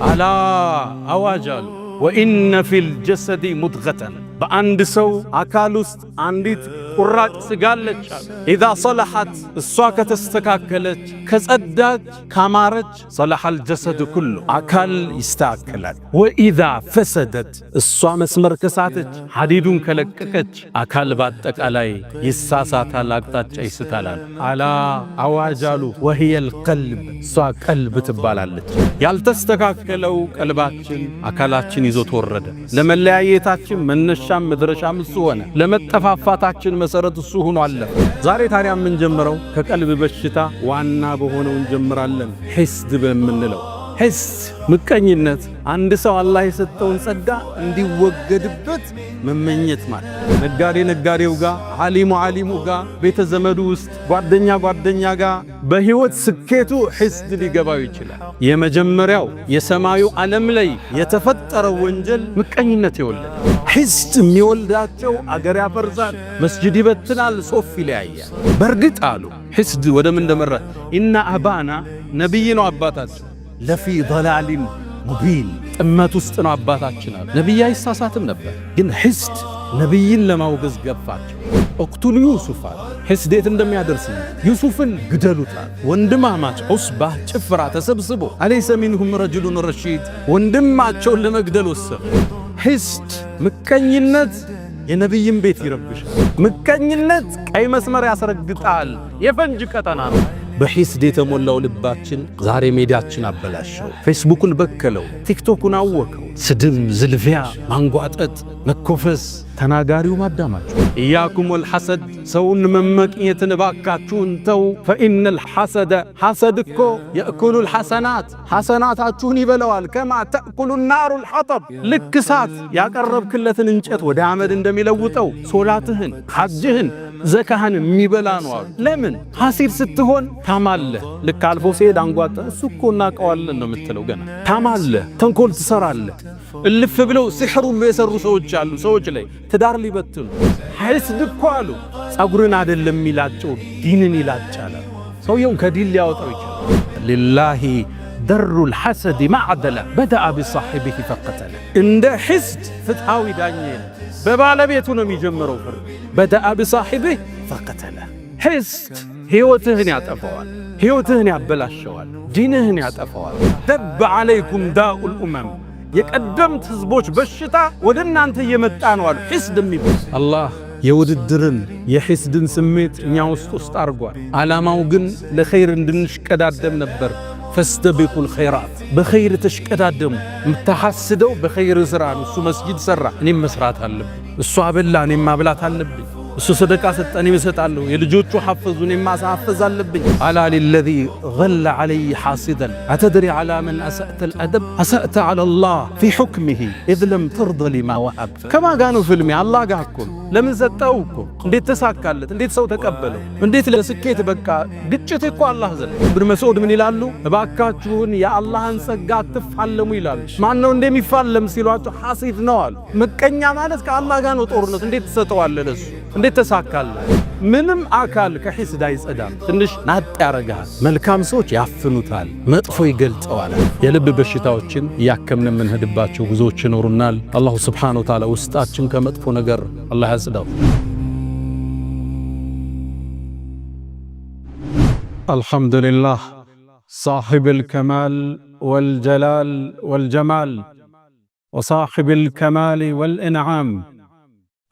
ألا أواجل وإن في الجسد مضغة በአንድ ሰው አካል ውስጥ አንዲት ቁራጭ ስጋ አለች። ኢዛ ሰለሐት እሷ ከተስተካከለች ከጸዳች ካማረች ሰለሐል ጀሰድ ኩሉ አካል ይስተካከላል። ወኢዛ ፈሰደት እሷ መስመር ከሳተች ሐዲዱን ከለቀቀች አካል በአጠቃላይ ይሳሳታል፣ አቅጣጫ ይስታላል። አላ አዋጃሉ ወህየል ቀልብ እሷ ቀልብ ትባላለች። ያልተስተካከለው ቀልባችን አካላችን ይዞት ወረደ። ለመለያየታችን መነሻ መድረሻም እሱ ሆነ። ለመጠፋፋታችን መሰረት እሱ ሆኖ አለ። ዛሬ ታዲያ የምንጀምረው ከቀልብ በሽታ ዋና በሆነው እንጀምራለን። ሒስድ በምንለው ሒስድ ምቀኝነት፣ አንድ ሰው አላህ የሰጠውን ጸጋ እንዲወገድበት መመኘት ማለት። ነጋዴው ጋር፣ ዓሊሙ ጋር፣ ቤተ ዘመዱ ውስጥ ጓደኛ ጋር በህይወት ስኬቱ ሒስድ ሊገባው ይችላል። የመጀመሪያው የሰማዩ ዓለም ላይ የተፈጠረው ወንጀል ምቀኝነት ይወልዳል። ሒስድ የሚወልዳቸው አገር ያፈርሳል፣ መስጂድ ይበትናል፣ ሶፍ ይለያያል። በእርግጥ አሉ ሒስድ ወደ ምን እንደመራ ኢና አባና ነቢይ ነው አባታችን ለፊ ضላሊን ሙቢን ጥመት ውስጥ ነው አባታችን አሉ። ነቢይ አይሳሳትም ነበር፣ ግን ሒስድ ነቢይን ለማውገዝ ገፋቸው። እቅቱሉ ዩሱፍ አለ። ሒስድ የት እንደሚያደርስ ዩሱፍን ግደሉታል። ወንድማማች ዑስባ ጭፍራ ተሰብስቦ አለይሰ ሚንሁም ረጅሉን ረሺድ ወንድማቸውን ለመግደል ወሰኑ። ሒስድ ምቀኝነት የነቢይን ቤት ይረብሻል። ምቀኝነት ቀይ መስመር ያስረግጣል። የፈንጅ ቀጠና ነው። በሒስድ የተሞላው ልባችን ዛሬ ሜዳችን አበላሸው። ፌስቡክን በከለው፣ ቲክቶኩን አወከው። ስድብ፣ ዝልፊያ፣ ማንጓጠጥ፣ መኮፈስ፣ ተናጋሪው ማዳማቸው። ኢያኩም ወልሐሰድ ሰውን መመቅኘትን ባካችሁን ተው። ፈኢነል ሐሰደ ሐሰድ እኮ የእኩሉል ሐሰናት ሐሰናታችሁን ይበለዋል። ከማ ተእኩሉ ናሩል ሐጠብ ልክ እሳት ያቀረብክለትን እንጨት ወደ አመድ እንደሚለውጠው ሶላትህን፣ ሐጅህን፣ ዘካህን የሚበላ ነው አሉ። ለምን ሐሲድ ስትሆን ታማለህ። ልክ አልፎ ሲሄድ አንጓጠ እሱ እኮ እናቀዋለን ነው የምትለው። ገና ታማለህ፣ ተንኮል ትሰራለህ። እልፍ ብለው ሲሕሩ የሰሩ ሰዎች አሉ። ሰዎች ላይ ትዳር ሊበትኑ። ሒስድ እኮ አሉ ጸጉርን አይደለም ይላጨው ዲንን ይላጫል። ሰውየውን ከዲን ሊያወጣው ይችላል። ሊላሂ ደሩል ሐሰድ ማዕደላ በደአ ቢሳሒቢሂ ፈቀተለ። እንደ ሒስድ ፍትሃዊ ዳኛ በባለቤቱ ነው የሚጀምረው ፍርድ። በደአ ቢሳሒቢሂ ፈቀተለ። ሒስድ ሕይወትህን ያጠፋዋል፣ ሕይወትህን ያበላሸዋል፣ ዲንህን ያጠፋዋል። ደብ ዓለይኩም ዳኡል ኡመም የቀደምት ህዝቦች በሽታ ወደ እናንተ እየመጣ ነው አሉ። ሒስድ የሚባል አላህ የውድድርን የሒስድን ስሜት እኛ ውስጥ አርጓል። ዓላማው ግን ለኸይር እንድንሽቀዳደም ነበር። ፈስተቢቁል ኸይራት በኸይር ተሽቀዳደሙ። የምታሐስደው በኸይር ስራ ነው። እሱ መስጂድ ሰራ፣ እኔም መስራት አለብኝ። እሱ አበላ፣ እኔም ማብላት አለብኝ። እሱ ሰደቃ ሰጠ፣ እኔም እሰጣለሁ። የልጆቹ ሐፈዙ፣ እኔም ማሳፈዝ አለብኝ። አላ ሊለዚ ገለ ዐለይ ሐሲደን አተድሪ ዐላ መን አሰእተ አልአደብ አሰእተ ዐላ ላህ ፊ ሑክሚሂ ኢዝ ለም ተርደ ሊማ ወሀብ። ከማን ጋር ነው ፍልሜ? አላህ ጋር እኮ ነው። ለምን ሰጠው እኮ? እንዴት ተሳካለት? እንዴት ሰው ተቀበለው? እንዴት ለስኬት በቃ? ግጭት እኮ አላህ ዘንድ። ኢብኑ መስዑድ ምን ይላሉ? እባካችሁን የአላህን ጸጋ አትፋለሙ ይላሉ። ማን ነው እንደሚፋለም ሲሏቸው ሐሲድ ነው አሉ። ምቀኛ ማለት ከአላህ ጋር ነው ጦርነት። እንዴት ትሰጠዋለህ ለሱ? እንዴት ተሳካለት? ምንም አካል ከሒስድ አይጸዳም። ትንሽ ናጥ ያረጋል። መልካም ሰዎች ያፍኑታል፣ መጥፎ ይገልጸዋል። የልብ በሽታዎችን እያከምን የምንሄድባቸው ጉዞዎች ይኖሩናል። አላሁ ስብሓነሁ ወተዓላ ውስጣችን ከመጥፎ ነገር አላህ ያጽዳው። አልሐምዱሊላህ ሳሒብል ከማል ወልጀላል ወልጀማል ወሳሒብል ከማል ወልኢንዓም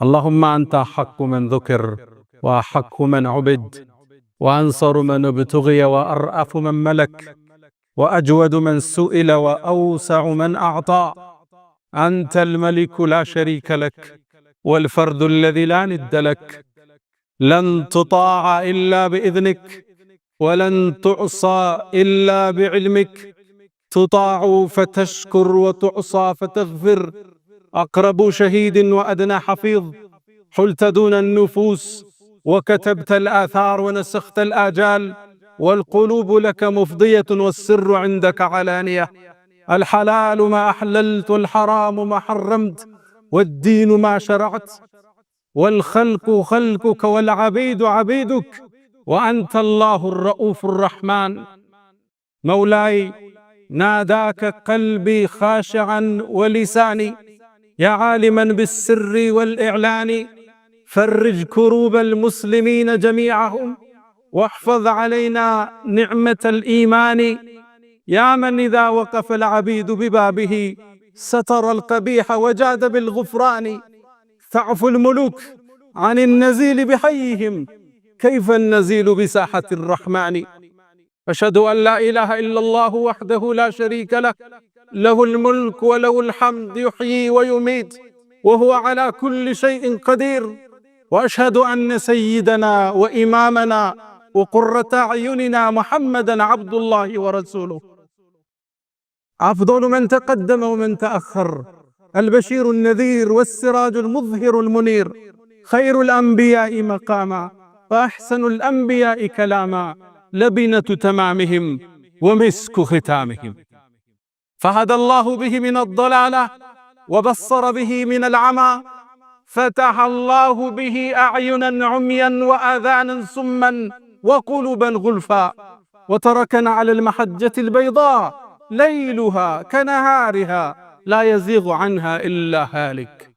اللهم أنت أحق من ذكر وأحق من عبد وأنصر من ابتغي وأرأف من ملك وأجود من سئل وأوسع من أعطى. أنت الملك لا شريك لك والفرد الذي لا ند لك. لن تطاع إلا بإذنك ولن تعصى إلا بعلمك. تطاع فتشكر وتعصى فتغفر. أقرب شهيد وأدنى حفيظ. حلت دون النفوس وكتبت الآثار ونسخت الآجال. والقلوب لك مفضية والسر عندك علانية. الحلال ما أحللت والحرام ما حرمت والدين ما شرعت. والخلق خلقك والعبيد عبيدك وأنت الله الرؤوف الرحمن. مولاي ناداك قلبي خاشعا ولساني يا عالما بالسر والإعلان فرج كروب المسلمين جميعهم واحفظ علينا نعمة الإيمان يا من إذا وقف العبيد ببابه ستر القبيح وجاد بالغفران تعفو الملوك عن النزيل بحيهم كيف النزيل بساحة الرحمن أشهد أن لا إله إلا الله وحده لا شريك له له الملك وله الحمد يحيي ويميت وهو على كل شيء قدير وأشهد أن سيدنا وإمامنا وقرة أعيننا محمدا عبد الله ورسوله أفضل من تقدم ومن تأخر البشير النذير والسراج المظهر المنير خير الأنبياء مقاما وأحسن الأنبياء كلاما لبنة تمامهم ومسك ختامهم فهدى الله به من الضلالة وبصر به من العمى فتح الله به أعينا عميا وآذانا صما وقلوبا غلفا وتركنا على المحجة البيضاء ليلها كنهارها لا يزيغ عنها إلا هالك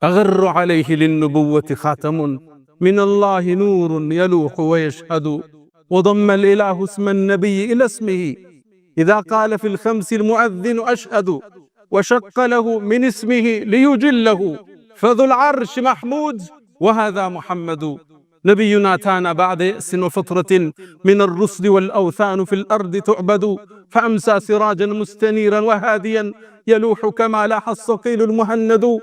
أغر عليه للنبوة خاتم من الله نور يلوح ويشهد وضم الإله اسم النبي إلى اسمه إذا قال في الخمس المؤذن أشهد وشق له من اسمه ليجله فذو العرش محمود وهذا محمد نبينا أتانا بعد يأس وفترة من الرسل والأوثان في الأرض تعبد فأمسى سراجا مستنيرا وهاديا يلوح كما لاح الصقيل المهند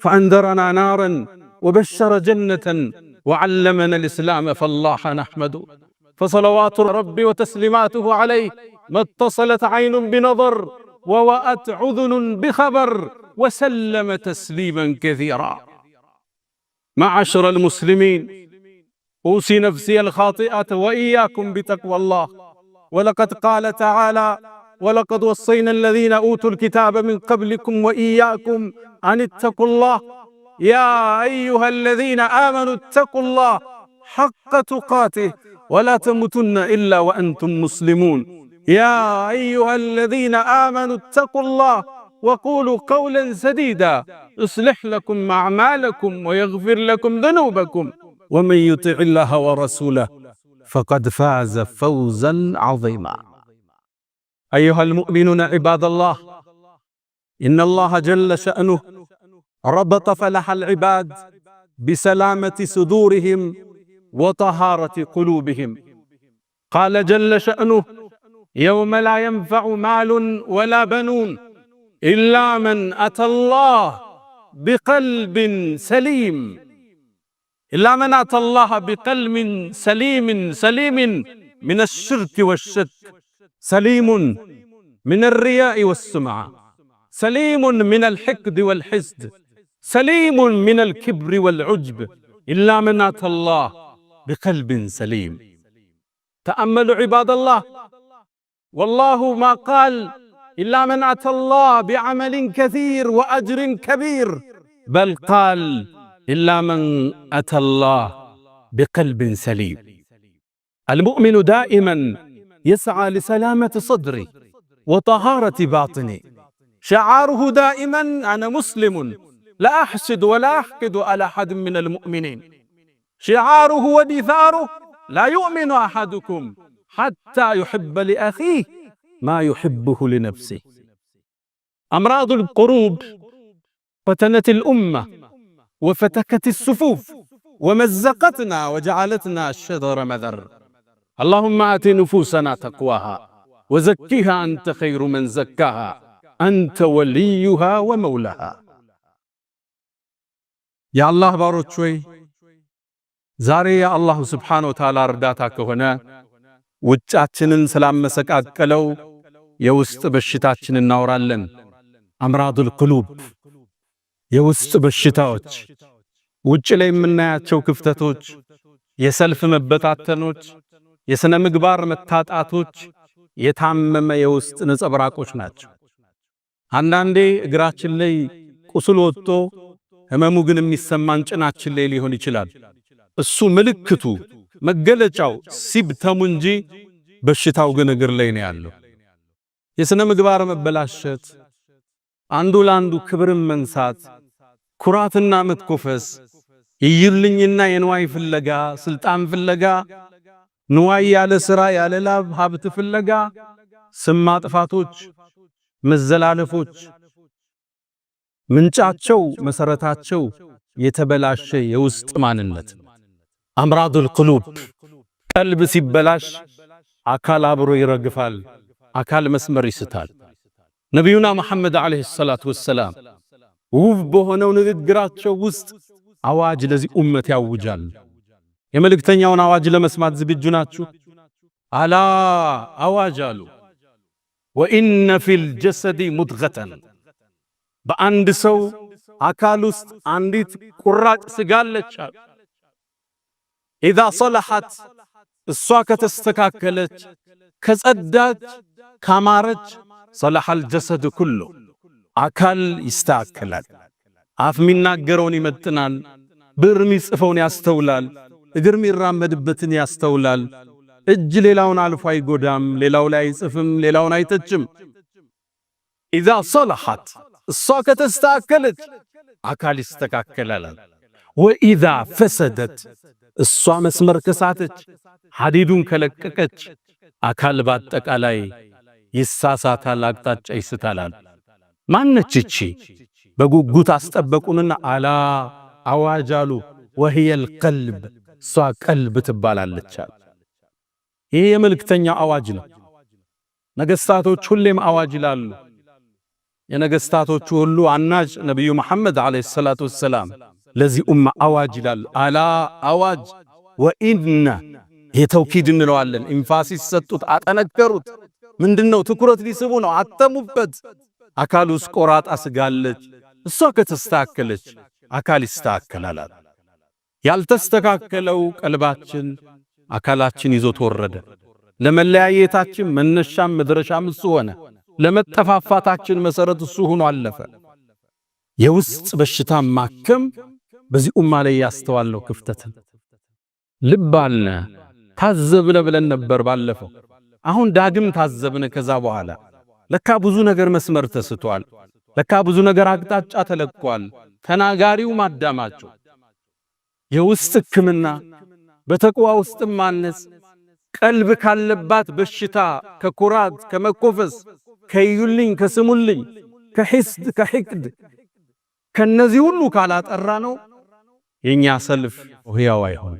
فأنذرنا نارا وبشر جنة وعلمنا الإسلام فالله نحمد فصلوات ربي وتسليماته عليه ما اتصلت عين بنظر ووأت عذن بخبر وسلم تسليما كثيرا معاشر المسلمين أوصي نفسي الخاطئة وإياكم بتقوى الله ولقد قال تعالى ولقد وصينا الذين أوتوا الكتاب من قبلكم وإياكم أن اتقوا الله يا أيها الذين آمنوا اتقوا الله حق تقاته ولا تموتن إلا وأنتم مسلمون يا أيها الذين آمنوا اتقوا الله وقولوا قولا سديدا يصلح لكم أعمالكم ويغفر لكم ذنوبكم ومن يطع الله ورسوله فقد فاز فوزا عظيما أيها المؤمنون عباد الله إن الله جل شأنه ربط فلاح العباد بسلامة صدورهم وطهارة قلوبهم قال جل شأنه يوم لا ينفع مال ولا بنون إلا من أتى الله بقلب سليم إلا من أتى الله بقلب سليم من الشرك والشك سليم من الرياء والسمعة سليم من الحقد والحسد سليم من الكبر والعجب إلا من أتى الله بقلب سليم تأملوا عباد الله والله ما قال إلا من أتى الله بعمل كثير وأجر كبير بل قال إلا من أتى الله بقلب سليم المؤمن دائما يسعى لسلامة صدره وطهارة باطنه شعاره دائما أنا مسلم لا أحسد ولا أحقد على أحد من المؤمنين شعاره ودثاره لا يؤمن أحدكم حتى يحب لأخيه ما يحبه لنفسه أمراض القلوب فتنت الأمة وفتكت الصفوف ومزقتنا وجعلتنا الشذر مذر اللهم آت نفوسنا تقواها وزكها أنت خير من زكاها أنت وليها ومولاها يا الله باروت شوي زاري يا الله سبحانه وتعالى رداتك هنا ውጫችንን ስላመሰቃቀለው የውስጥ በሽታችንን እናወራለን አምራዱል ቁሉብ የውስጥ በሽታዎች ውጭ ላይ የምናያቸው ክፍተቶች የሰልፍ መበታተኖች የሥነ ምግባር መታጣቶች የታመመ የውስጥ ነጸብራቆች ናቸው አንዳንዴ እግራችን ላይ ቁስል ወጥቶ ህመሙ ግን የሚሰማን ጭናችን ላይ ሊሆን ይችላል እሱ ምልክቱ መገለጫው ሲብተሙ እንጂ በሽታው ግን እግር ላይ ነው ያለው የስነ ምግባር መበላሸት፣ አንዱ ለአንዱ ክብርን መንሳት፣ ኩራትና መትኮፈስ፣ ይይልኝና የንዋይ ፍለጋ፣ ስልጣን ፍለጋ፣ ንዋይ ያለ ሥራ ያለ ላብ ሀብት ፍለጋ፣ ስም ማጥፋቶች፣ መዘላለፎች ምንጫቸው መሰረታቸው የተበላሸ የውስጥ ማንነት አምራዱል ቁሉብ። ቀልብ ሲበላሽ አካል አብሮ ይረግፋል፣ አካል መስመር ይስታል። ነቢዩና መሐመድ ዓለይሂ ሰላቱ ወሰላም ውብ በሆነው ንግግራቸው ውስጥ አዋጅ ለዚህ ኡመት ያውጃል። የመልእክተኛውን አዋጅ ለመስማት ዝግጁ ናችሁ? አላ አዋጅ አሉ። ወኢነ ፊል ጀሰዲ ሙድገተን፣ በአንድ ሰው አካል ውስጥ አንዲት ቁራጭ ስጋ አለች። ኢዛ ሰለሐት፣ እሷ ከተስተካከለች ከጸዳች ካማረች፣ ሰለሐል ጀሰድ ኩሉ፣ አካል ይስተካከላል። አፍ የሚናገረውን ይመጥናል፣ ብዕር የሚጽፈውን ያስተውላል፣ እግር የሚራመድበትን ያስተውላል። እጅ ሌላውን አልፎ አይጎዳም፣ ሌላው ላይ አይጽፍም፣ ሌላውን አይተችም። ኢዛ ሰለሐት፣ እሷ ከተስተካከለች አካል ይስተካከላል። ወኢዛ ፈሰደት፣ እሷ መስመር ከሳተች ሐዲዱን ከለቀቀች አካል በአጠቃላይ ይሳሳታል፣ አቅጣጫ ይስታላል። ማነች እቺ? በጉጉት አስጠበቁንና አላ አዋጅ አሉ። ወህየል ቀልብ፣ እሷ ቀልብ ትባላለች። ይሄ የመልእክተኛ አዋጅ ነው። ነገስታቶች ሁሌም አዋጅ ይላሉ። የነገስታቶቹ ሁሉ አናጅ ነብዩ መሐመድ ዓለይሂ ሰላቱ ወሰላም ለዚህ ኡማ አዋጅ ይላሉ። አላ አዋጅ። ወኢነ የተውኪድ እንለዋለን። ኢንፋሲስ ሰጡት፣ አጠነከሩት። ምንድነው? ትኩረት ሊስቡ ነው። አተሙበት። አካል ውስጥ ቆራጣ ስጋለች፣ እሷ ከተስተካከለች አካል ይስተካከላል። ያልተስተካከለው ቀልባችን አካላችን ይዞ ተወረደ። ለመለያየታችን መነሻም መድረሻም እሱ ሆነ። ለመጠፋፋታችን መሰረት እሱ ሆኖ አለፈ። የውስጥ በሽታ ማከም በዚህ ኡማ ላይ ያስተዋለው ክፍተትን ልብ አልነ ታዘብነ ብለን ነበር ባለፈው። አሁን ዳግም ታዘብነ። ከዛ በኋላ ለካ ብዙ ነገር መስመር ተስቷል። ለካ ብዙ ነገር አቅጣጫ ተለቋል። ተናጋሪው ማዳማቸው የውስጥ ሕክምና በተቅዋ ውስጥ ማነጽ፣ ቀልብ ካለባት በሽታ ከኩራት ከመኮፈስ ከይዩልኝ ከስሙልኝ ከሂስድ ከሂቅድ ከነዚህ ሁሉ ካላጠራ ነው የኛ ሰልፍ ህያው አይሆን።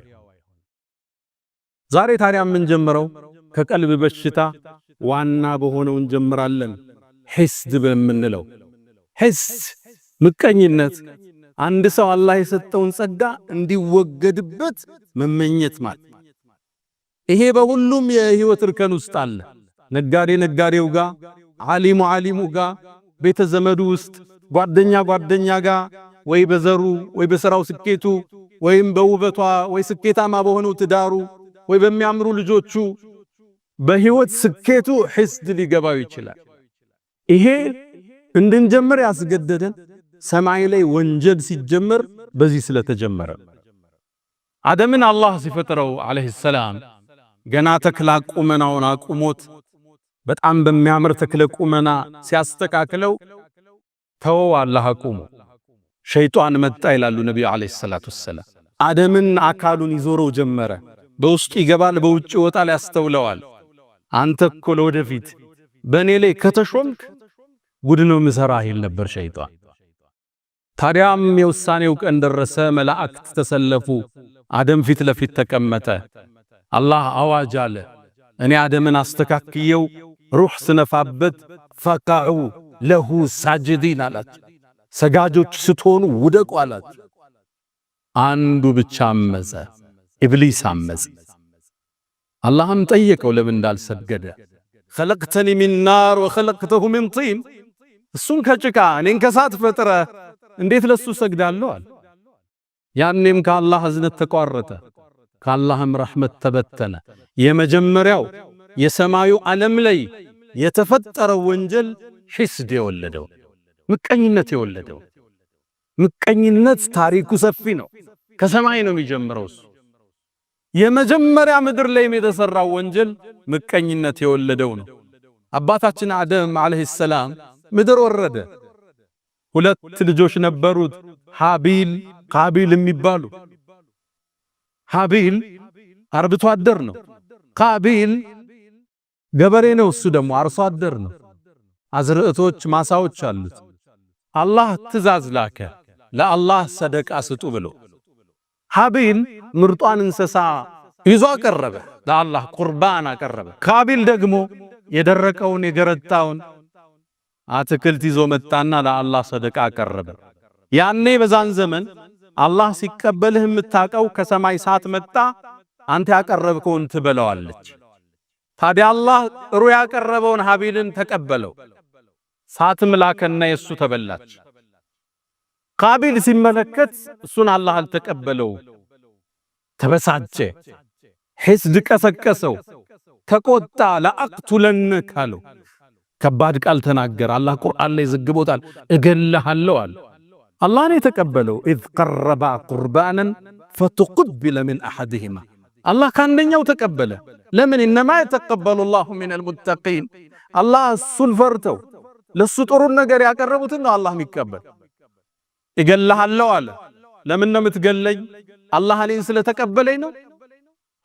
ዛሬ ታዲያ ምን ጀምረው ከቀልብ በሽታ ዋና በሆነው እንጀምራለን። ሂስድ በምንለው ሂስድ ምቀኝነት፣ አንድ ሰው አላህ የሰጠውን ጸጋ እንዲወገድበት መመኘት ማለት። ይሄ በሁሉም የህይወት እርከን ውስጥ አለ። ነጋዴ ነጋዴው ጋር፣ ዓሊሙ ዓሊሙ ጋር፣ ቤተ ዘመዱ ውስጥ፣ ጓደኛ ጓደኛ ጋር፣ ወይ በዘሩ ወይ በሥራው ስኬቱ ወይም በውበቷ ወይ ስኬታማ በሆነው ትዳሩ ወይ በሚያምሩ ልጆቹ በህይወት ስኬቱ ሂስድ ሊገባው ይችላል። ይሄ እንድንጀምር ያስገደደን ሰማይ ላይ ወንጀል ሲጀመር በዚህ ስለተጀመረ። አደምን አላህ ሲፈጥረው አለይሂ ሰላም ገና ተክላ ቁመናውን አቁሞት በጣም በሚያምር ተክለ ቁመና ሲያስተካክለው ተወው አላህ አቁሞ። ሸይጣን መጣ ይላሉ ነብዩ አለይሂ ሰላቱ ወሰላም። አደምን አካሉን ይዞረው ጀመረ። በውስጡ ይገባል፣ በውጭ ይወጣል፣ ያስተውለዋል። አንተ እኮ ለወደፊት በእኔ ላይ ከተሾምክ ጉድ ነው ምሰራህ ይል ነበር ሸይጣን። ታዲያም የውሳኔው ቀን ደረሰ። መላእክት ተሰለፉ። አደም ፊት ለፊት ተቀመጠ። አላህ አዋጅ አለ። እኔ አደምን አስተካክየው ሩህ ስነፋበት ፈቃዑ ለሁ ሳጅዲን አላቸው። ሰጋጆች ስትሆኑ ውደቁ አላቸው። አንዱ ብቻ አመፀ፣ ኢብሊስ አመፀ። አላህም ጠየቀው ለምን እንዳልሰገደ። ኸለቅተኒ ሚን ናር ወኸለቅተሁ ሚን ጢን፣ እሱን ከጭቃ እኔን ከሳት ፈጥረ እንዴት ለሱ ሰግዳለሁ አለ። ያኔም ከአላህ እዝነት ተቋረጠ፣ ከአላህም ረሕመት ተበተነ። የመጀመሪያው የሰማዩ ዓለም ላይ የተፈጠረው ወንጀል ሂስድ የወለደው ምቀኝነት የወለደው። ምቀኝነት ታሪኩ ሰፊ ነው። ከሰማይ ነው የሚጀምረው። እሱ የመጀመሪያ ምድር ላይ የተሰራው ወንጀል ምቀኝነት የወለደው ነው። አባታችን አደም አለይሂ ሰላም ምድር ወረደ። ሁለት ልጆች ነበሩት፣ ሃቢል ቃቢል የሚባሉ። ሃቢል አርብቶ አደር ነው። ቃቢል ገበሬ ነው። እሱ ደግሞ አርሶ አደር ነው። አዝርዕቶች ማሳዎች አሉት። አላህ ትእዛዝ ላከ ለአላህ ሰደቃ ስጡ ብሎ። ሃቢል ምርጧን እንስሳ ይዞ አቀረበ፣ ለአላህ ቁርባን አቀረበ። ቃቢል ደግሞ የደረቀውን የገረጣውን አትክልት ይዞ መጣና ለአላህ ሰደቃ አቀረበ። ያኔ በዛን ዘመን አላህ ሲቀበልህ የምታቀው ከሰማይ ሳት መጣ፣ አንተ ያቀረብከውን ትበለዋለች። ታዲያ አላህ ጥሩ ያቀረበውን ሃቢልን ተቀበለው። ሳትም ላከና የሱ ተበላች። ቃቢል ሲመለከት እሱን አላህ አልተቀበለው፣ ተበሳጨ፣ ሒስድ ቀሰቀሰው፣ ተቆጣ። ለአቅቱለነክ አለው። ከባድ ቃል ተናገረ። አላህ ቁርአን ላይ ዘግቦታል። እገልሃለሁ አለ። አላህ ነው የተቀበለው። ኢዝ ቀረባ ቁርባናን ፈተቁቢለ ሚን አሐድሂማ። አላህ ካንደኛው ተቀበለ። ለምን? ኢነማ የተቀበሉ ላሁ ሚነል ሙተቂን። አላህ እሱን ፈርተው ለሱ ጥሩን ነገር ያቀረቡትን ነው አላህ የሚቀበል። እገልሃለሁ አለ። ለምን ነው የምትገለኝ? አላህ እኔን ስለተቀበለኝ ነው።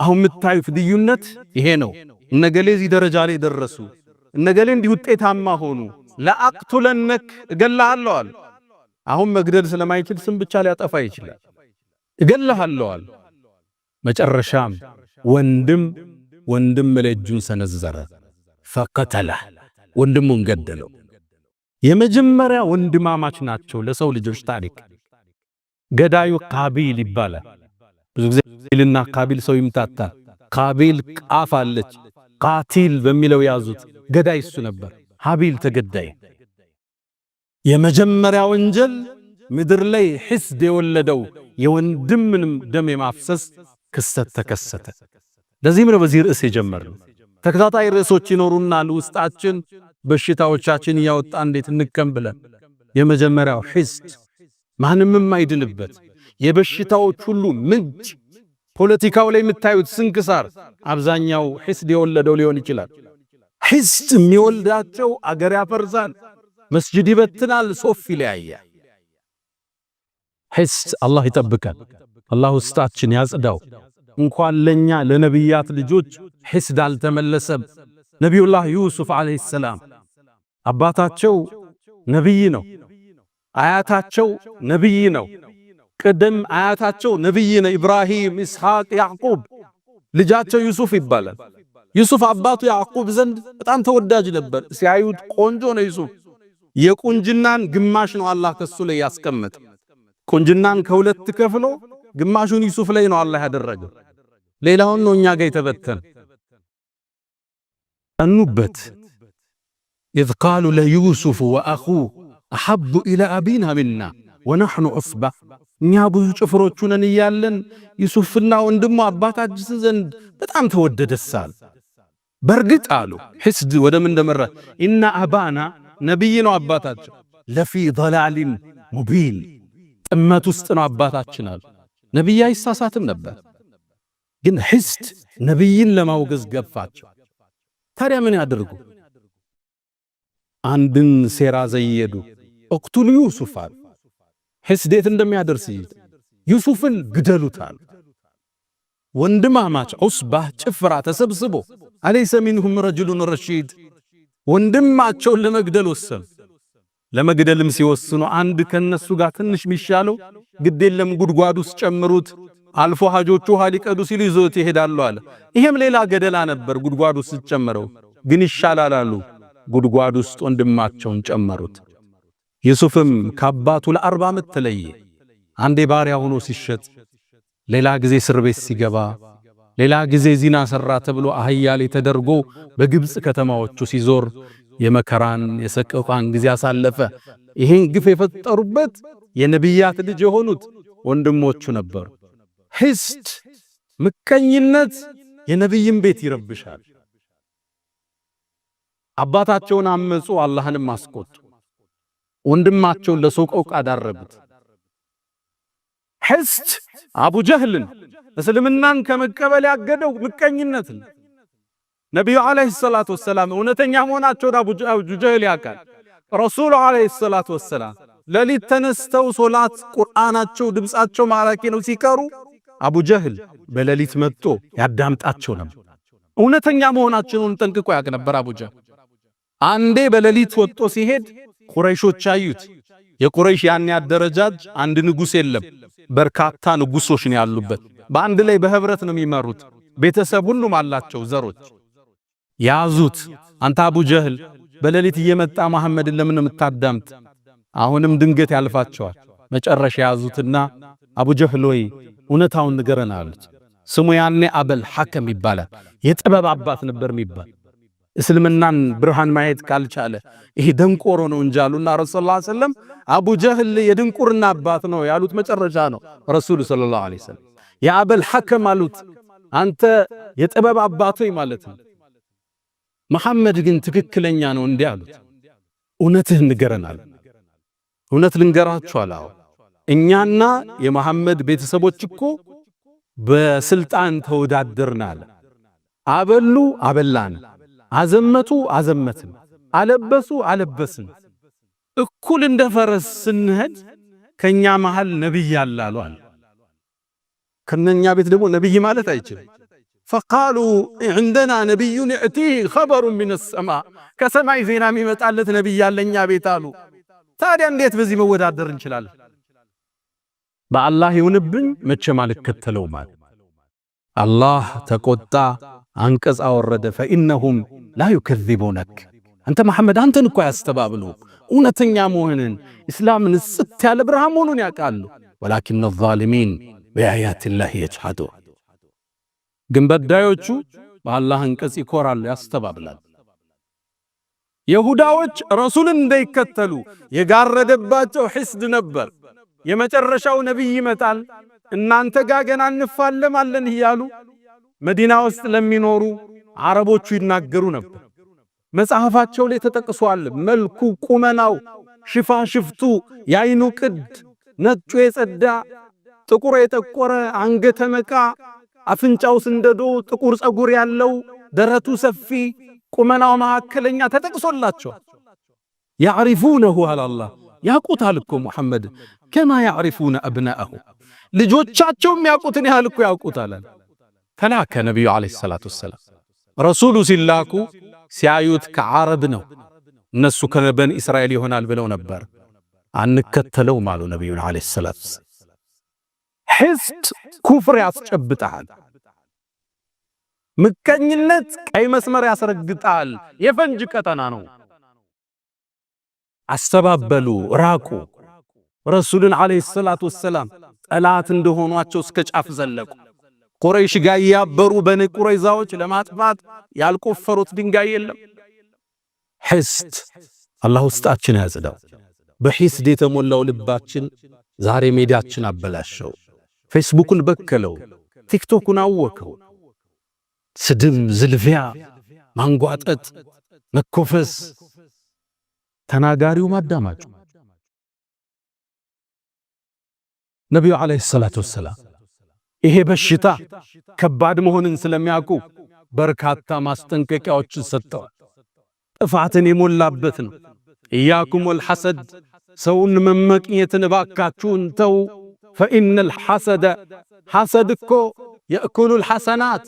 አሁን የምታዩት ልዩነት ይሄ ነው። እነገሌ እዚህ ደረጃ ላይ ደረሱ፣ እነገሌ እንዲህ ውጤታማ ሆኑ። ለአቅቱለነክ እገልሃለሁ አለ። አሁን መግደል ስለማይችል ስም ብቻ ሊያጠፋ ይችላል። እገልሃለሁ አለ። መጨረሻም ወንድም ለእጁን ሰነዘረ፣ ፈቀተለ፣ ወንድሙን ገደለው። የመጀመሪያ ወንድማማች ናቸው ለሰው ልጆች ታሪክ። ገዳዩ ቃቢል ይባላል። ብዙ ጊዜ ቃቢልና ቃቢል ሰው ይምታታል። ቃቢል ቃፍ አለች፣ ቃቲል በሚለው ያዙት። ገዳይ እሱ ነበር። ሃቢል ተገዳይ። የመጀመሪያ ወንጀል ምድር ላይ ሒስድ የወለደው የወንድምንም ደም የማፍሰስ ክስተት ተከሰተ። ለዚህም ነው በዚህ ርዕስ የጀመርነው። ተከታታይ ርዕሶች ይኖሩናል ውስጣችን በሽታዎቻችን እያወጣ እንዴት እንከም ብለን። የመጀመሪያው ሒስድ ማንም የማይድንበት የበሽታዎች ሁሉ ምንጭ። ፖለቲካው ላይ የምታዩት ስንክሳር አብዛኛው ሒስድ የወለደው ሊሆን ይችላል። ሒስድ የሚወልዳቸው አገር ያፈርሳል፣ መስጂድ ይበትናል፣ ሶፍ ይለያያል። ሒስድ አላህ ይጠብቃል። አላህ ውስጣችን ያጽዳው። እንኳን ለኛ ለነቢያት ልጆች ሒስድ አልተመለሰም። ነቢዩላህ ዩሱፍ አለይሂ ሰላም አባታቸው ነብይ ነው፣ አያታቸው ነብይ ነው። ቅድም አያታቸው ነብይ ነው፣ ኢብራሂም፣ ኢስሐቅ፣ ያዕቁብ። ልጃቸው ዩሱፍ ይባላል። ዩሱፍ አባቱ ያዕቁብ ዘንድ በጣም ተወዳጅ ነበር። ሲያዩት ቆንጆ ነው ዩሱፍ። የቁንጅናን ግማሽ ነው አላህ ከሱ ላይ ያስቀመጠ። ቁንጅናን ከሁለት ከፍሎ ግማሹን ዩሱፍ ላይ ነው አላህ ያደረገው። ሌላውን ነው እኛ ጋር የተበተነ። አኑበት ኢዝ ቃሉ ለዩሱፍ ወአኹሁ አሐቡ ኢላ አቢና ሚና ወነሕኑ ዑስባ። እኛ ብዙ ጭፍሮቹ ነን እያለን ዩሱፍና ወንድሙ አባታችን ዘንድ በጣም ተወደደሳል። በርግጥ አሉ ሒስድ ወደ ምን እንደመራ ኢነ አባና ነቢይ ነው አባታቸው፣ ለፊ ضላሊን ሙቢን ጥመት ውስጥ ነው አባታችን አሉ። ነቢይ አይሳሳትም ነበር፣ ግን ሒስድ ነቢይን ለማውገዝ ገፋቸው። ታዲያ ምን ያደርጉ? አንድን ሴራ ዘየዱ። እቅቱሉ ዩሱፍ አሉ። ሒስድ የት እንደሚያደርስ ዩሱፍን ግደሉታል። ወንድማማች ዑስባህ ጭፍራ ተሰብስቦ አለይሰ ሚንሁም ረጁሉን ረሺድ ወንድማቸውን ለመግደል ወሰኑ። ለመግደልም ሲወስኑ አንድ ከነሱ ጋር ትንሽ ሚሻለው ግዴለም ጉድጓድ ውስጥ ጨምሩት፣ አልፎ ሐጆቹ ውሃ ሊቀዱ ሲሉ ይዞት ይሄዳሉ አለ። ይሄም ሌላ ገደላ ነበር። ጉድጓድ ውስጥ ጨምረው ግን ይሻላል አሉ። ጉድጓድ ውስጥ ወንድማቸውን ጨመሩት። ዩሱፍም ከአባቱ ለ40 ዓመት ተለየ። አንዴ ባሪያ ሆኖ ሲሸጥ፣ ሌላ ጊዜ እስር ቤት ሲገባ፣ ሌላ ጊዜ ዚና ሰራ ተብሎ አህያ ላይ ተደርጎ በግብጽ ከተማዎቹ ሲዞር የመከራን የሰቀቃን ጊዜ አሳለፈ። ይሄን ግፍ የፈጠሩበት የነቢያት ልጅ የሆኑት ወንድሞቹ ነበሩ። ሒስድ ምቀኝነት የነቢይን ቤት ይረብሻል። አባታቸውን አመጹ፣ አላህንም አስቆጡ። ወንድማቸውን ለሰቆቃ ዳረጉት። ሒስድ አቡ ጀህልን እስልምናን ከመቀበል ያገደው ምቀኝነት ነው። ነቢዩ ዓለይሂ ሰላቱ ወሰላም እውነተኛ መሆናቸውን አቡ ጀህል ያውቃል። ረሱሉ ዓለይሂ ሰላቱ ወሰላም ሌሊት ተነስተው ሶላት ቁርአናቸው ድምጻቸው ማራኪ ነው ሲቀሩ አቡ ጀህል በሌሊት መጥቶ ያዳምጣቸው ነበር። እውነተኛ መሆናቸውን ጠንቅቆ ያውቅ ነበር አቡ ጀህል። አንዴ በሌሊት ወጥቶ ሲሄድ ቁረይሾች አዩት። የቁረይሽ ያን ያደረጃጅ አንድ ንጉስ የለም፣ በርካታ ንጉሶች ነው ያሉበት። በአንድ ላይ በህብረት ነው የሚመሩት። ቤተሰብ ሁሉም አላቸው ዘሮች። ያዙት። አንተ አቡ ጀህል በሌሊት እየመጣ መሐመድን ለምን የምታዳምጥ? አሁንም ድንገት ያልፋቸዋል። መጨረሻ ያዙትና አቡ ጀህል ወይ እውነታውን ንገረን አሉት። ስሙ ያኔ አበል ሐከም ይባላል። የጥበብ አባት ነበር የሚባል። እስልምናን ብርሃን ማየት ካልቻለ ይሄ ደንቆሮ ነው እንጂ አሉና ረሱል ሰለላሁ ዐለይሂ ወሰለም አቡ ጀህል የድንቁርና አባት ነው ያሉት መጨረሻ ነው ረሱል ሰለላሁ ዐለይሂ ወሰለም። የአበል ሐከም አሉት አንተ የጥበብ አባቱ ማለት ነው። መሐመድ ግን ትክክለኛ ነው እንዴ አሉት። እውነትህን ንገረን አሉ። እውነት ልንገራችሁ አላው እኛና የመሐመድ ቤተሰቦች እኮ በስልጣን ተወዳደርናል። አበሉ አበላን፣ አዘመቱ አዘመትን፣ አለበሱ አለበስን። እኩል እንደ ፈረስ ስንሄድ ከኛ መሃል ነብይ ያላሉ አለ። ከነኛ ቤት ደግሞ ነብይ ማለት አይችልም። فقالوا عندنا نبي يأتيه خبر من السماء ከሰማይ ዜና የሚመጣለት ነብይ ያለኛ ቤት አሉ። ታዲያ እንዴት በዚህ መወዳደር እንችላለን? በአላህ ይሁንብኝ መቼም አልከተለው ማለት አላህ ተቆጣ፣ አንቀጽ አወረደ። فإنهم لا يكذبونك አንተ መሐመድ አንተን እኮ ያስተባብሉ እውነተኛ መሆንን እስላምን ጽት ያለ ብርሃን መሆኑን ያውቃሉ። ولكن الظالمين بآيات الله يجحدون ግን በዳዮቹ በአላህ አንቀጽ ይኮራሉ፣ ያስተባብላሉ። ይሁዳዎች ረሱልን እንዳይከተሉ የጋረደባቸው ሒስድ ነበር። የመጨረሻው ነብይ ይመጣል እናንተ ጋር ገና እንፋለማለን እያሉ መዲና ውስጥ ለሚኖሩ አረቦቹ ይናገሩ ነበር። መጽሐፋቸው ላይ ተጠቅሷል። መልኩ፣ ቁመናው፣ ሽፋሽፍቱ፣ ያይኑ ቅድ ነጩ የጸዳ ጥቁር የጠቆረ አንገተ መቃ አፍንጫው ስንደዶ ጥቁር ጸጉር ያለው ደረቱ ሰፊ ቁመናው መካከለኛ ተጠቅሶላቸዋል። ያዕሪፉነሁ አላህ ያቁታል እኮ ሙሐመድ ከማ ያዕሪፉነ አብናአሁ ልጆቻቸውም ያቁትን ያህል እኮ ያውቁታል። ተላከ ነብዩ አለይሂ ሰላቱ ወሰላም ረሱሉ ሲላኩ ሲያዩት ከዓረብ ነው። እነሱ ከበኒ እስራኤል ይሆናል ብለው ነበር። አንከተለው ማሉ ነብዩ አለይሂ ሰላቱ ወሰላም። ሒስድ ኩፍር ያስጨብጣል። ምቀኝነት ቀይ መስመር ያስረግጣል። የፈንጅ ቀጠና ነው። አስተባበሉ፣ ራቁ። ረሱልን አለይሂ ሰላቱ ወሰላም ጠላት እንደሆኗቸው እስከ ጫፍ ዘለቁ። ቁረይሽ ጋር ያበሩ በኒ ቁረይዛዎች ለማጥፋት ያልቆፈሩት ድንጋይ የለም። ሒስድ አላህ ውስጣችን ያጽዳው። በሒስድ የተሞላው ልባችን ዛሬ ሜዳችን አበላሸው። ፌስቡክን በከለው፣ ቲክቶክን አወከው። ስድብ፣ ዝልፊያ፣ ማንጓጠጥ፣ መኮፈስ፣ ተናጋሪው ማዳማጩ። ነብዩ አለይሂ ሰላቱ ወሰላም ይሄ በሽታ ከባድ መሆኑን ስለሚያውቁ በርካታ ማስጠንቀቂያዎችን ሰጥተዋል። ጥፋትን የሞላበት ነው። ኢያኩም ወልሐሰድ ሰውን መመቅኘትን ባካችሁን ተው። ፈኢነል ሐሰደ ሐሰድ እኮ የእኩሉል ሐሰናት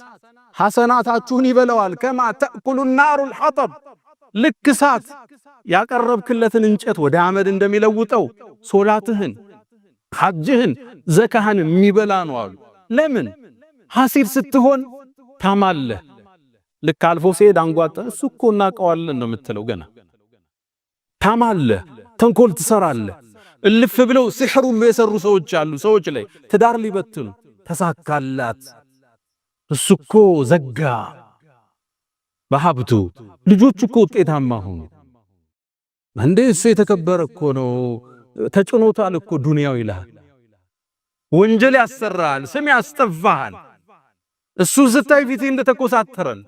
ሐሰናታችሁን ይበለዋል። ከማ ተእኩሉ ናሩል ሐጠብ ልክ እሳት ያቀረብክለትን እንጨት ወደ አመድ እንደሚለውጠው ሶላትህን፣ ሐጅህን፣ ዘካህን የሚበላ ነው አሉ። ለምን ሐሲድ ስትሆን ታማለህ። ልክ አልፎ ሲሄድ አንጓጠ እሱ እኮ እናቀዋለን ነው የምትለው። ገና ታማለህ፣ ተንኮል ትሰራለህ። እልፍ ብለው ሲሕር ሁሉ የሰሩ ሰዎች አሉ። ሰዎች ላይ ትዳር ሊበትኑ ተሳካላት፣ እሱ እኮ ዘጋ በሀብቱ፣ ልጆቹ እኮ ውጤታማ ሆኑ። እንዴ እሱ የተከበረ እኮ ነው ተጭኖታል እኮ ዱንያው ይልሃል። ወንጀል ያሰራል፣ ስም ያስጠፋሃል። እሱ ስታይ ፊት እንደተኮሳተረን።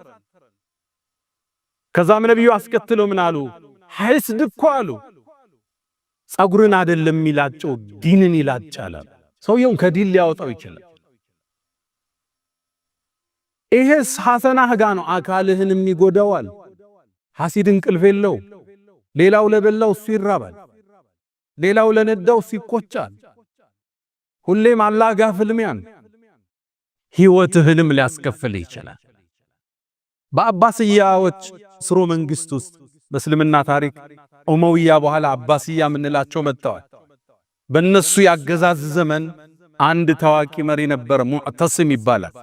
ከዛም ነብዩ አስከትለው ምን አሉ? ሐስድ እኮ አሉ ጸጉርን አይደለም ይላጨው ዲንን ይላጫል። ሰውየውን ከዲን ሊያወጣው ይችላል። ይሄስ ሐሰናህ ጋ ነው አካልህንም ይጎዳዋል። ሐሲድ እንቅልፍ የለው። ሌላው ለበላው እሱ ይራባል፣ ሌላው ለነዳው እሱ ይቆጫል። ሁሌም አላህ ጋር ፍልሚያን ሕይወትህንም ሊያስከፍል ይችላል። በአባስያዎች ስሮ መንግስት ውስጥ በእስልምና ታሪክ ኡመውያ በኋላ አባስያ የምንላቸው መጥተዋል። በእነሱ ያገዛዝ ዘመን አንድ ታዋቂ መሪ ነበር፣ ሙዕተስም ይባላል።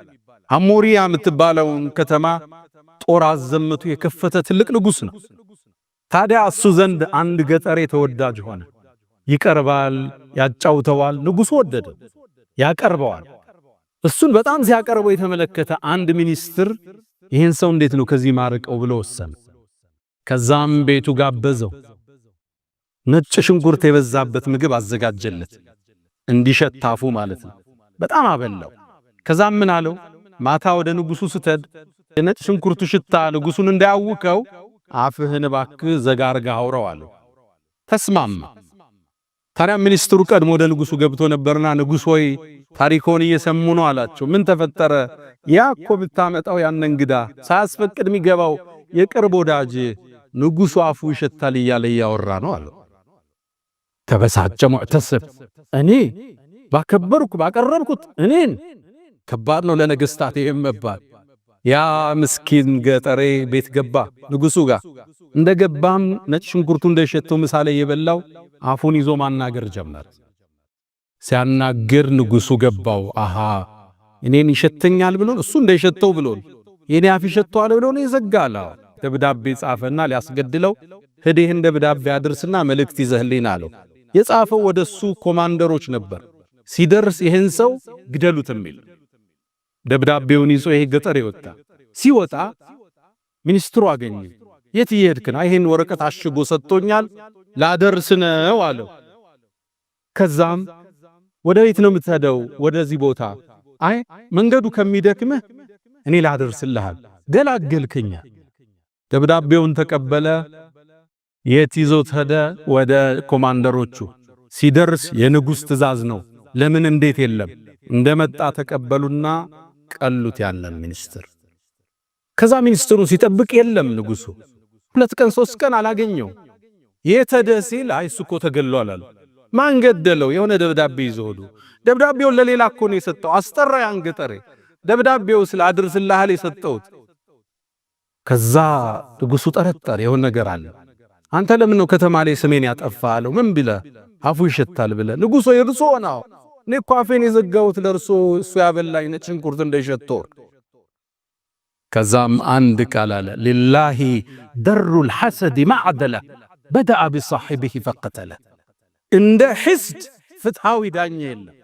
አሞሪያ የምትባለውን ከተማ ጦር አዘምቱ የከፈተ ትልቅ ንጉስ ነው። ታዲያ እሱ ዘንድ አንድ ገጠሬ ተወዳጅ ሆነ። ይቀርባል፣ ያጫውተዋል። ንጉሱ ወደደ፣ ያቀርበዋል። እሱን በጣም ሲያቀርበው የተመለከተ አንድ ሚኒስትር ይህን ሰው እንዴት ነው ከዚህ ማርቀው ብሎ ወሰነ። ከዛም ቤቱ ጋበዘው። ነጭ ሽንኩርት የበዛበት ምግብ አዘጋጀለት፣ እንዲሸታፉ ማለት ነው። በጣም አበላው። ከዛም ምን አለው፣ ማታ ወደ ንጉሱ ስትሄድ የነጭ ሽንኩርቱ ሽታ ንጉሱን እንዳያውከው አፍህን እባክህ ዘጋርጋ አውራው አለው። ተስማማ። ታዲያ ሚኒስትሩ ቀድሞ ወደ ንጉሱ ገብቶ ነበርና ንጉስ ሆይ ታሪኮን እየሰሙ ነው አላቸው። ምን ተፈጠረ? ያኮ ብታመጣው ያን እንግዳ ሳያስፈቅድ የሚገባው የቅርብ ወዳጅ ንጉሱ አፉ ይሸታል እያለ ያወራ ነው አለው። ተበሳጨ ሙዕተስብ። እኔ ባከበርኩ ባቀረብኩት እኔን ከባድ ነው ለነገስታት ይሄም መባል። ያ ምስኪን ገጠሬ ቤት ገባ ንጉሱ ጋር። እንደገባም ነጭ ሽንኩርቱ እንደሸተው ምሳሌ የበላው አፉን ይዞ ማናገር ጀመረ። ሲያናግር ንጉሱ ገባው። አሃ እኔን ይሸተኛል ብሎ እሱ እንደሸተው ብሎ የኔ አፍ ይሸተዋል ብሎ ነው ይዘጋል። ደብዳቤ ጻፈና ሊያስገድለው ሄደህ ደብዳቤ አድርስና መልእክት ይዘህልኝ አለው። የጻፈው ወደሱ ኮማንደሮች ነበር። ሲደርስ ይሄን ሰው ግደሉት የሚል ደብዳቤውን ይዞ ይሄ ገጠር ይወጣ። ሲወጣ ሚኒስትሩ አገኘ። የት ይሄድክና? ይሄን ወረቀት አሽጎ ሰጥቶኛል ላደርስ ነው አለው። ከዛም ወደ ቤት ነው የምትሄደው? ወደዚህ ቦታ። አይ መንገዱ ከሚደክምህ እኔ ላደርስልሃል፣ ገላገልከኛ። ደብዳቤውን ተቀበለ። የት ይዞት ሄደ? ወደ ኮማንደሮቹ። ሲደርስ የንጉስ ትእዛዝ ነው። ለምን እንዴት የለም። እንደመጣ ተቀበሉና ቀሉት ያንን ሚኒስትር። ከዛ ሚኒስትሩ ሲጠብቅ የለም ንጉሱ። 2 ቀን 3 ቀን አላገኘው። የት ሄደ ሲል አይ እሱ እኮ ተገሏል አሉ። ማን ገደለው? የሆነ ደብዳቤ ይዞ ሄዱ። ደብዳቤውን ለሌላ እኮ ነው የሰጠው። አስጠራ ያን ገጠሬ። ደብዳቤው ስለ አድርስልሃል የሰጠውት። ከዛ ንጉሱ ጠረጠረ፣ የሆነ ነገር አለ። አንተ ለምን ነው ከተማ ላይ ስሜን ያጠፋለው? ምን ብለ አፉ ይሸታል ብለ? ንጉሶ ይርሶ ነው። እኔ እኮ አፌን የዘጋሁት ለርሶ እሱ ያበላኝ ነጭ ሽንኩርት እንደሸተው። ከዛም አንድ ቃል አለ፣ ሊላሂ ደሩል ሐሰድ ማዕደለ በደአ ቢሳሂቢሂ ፈቀተለ። እንደ ሒስድ ፍትሃዊ ዳኛ የለም።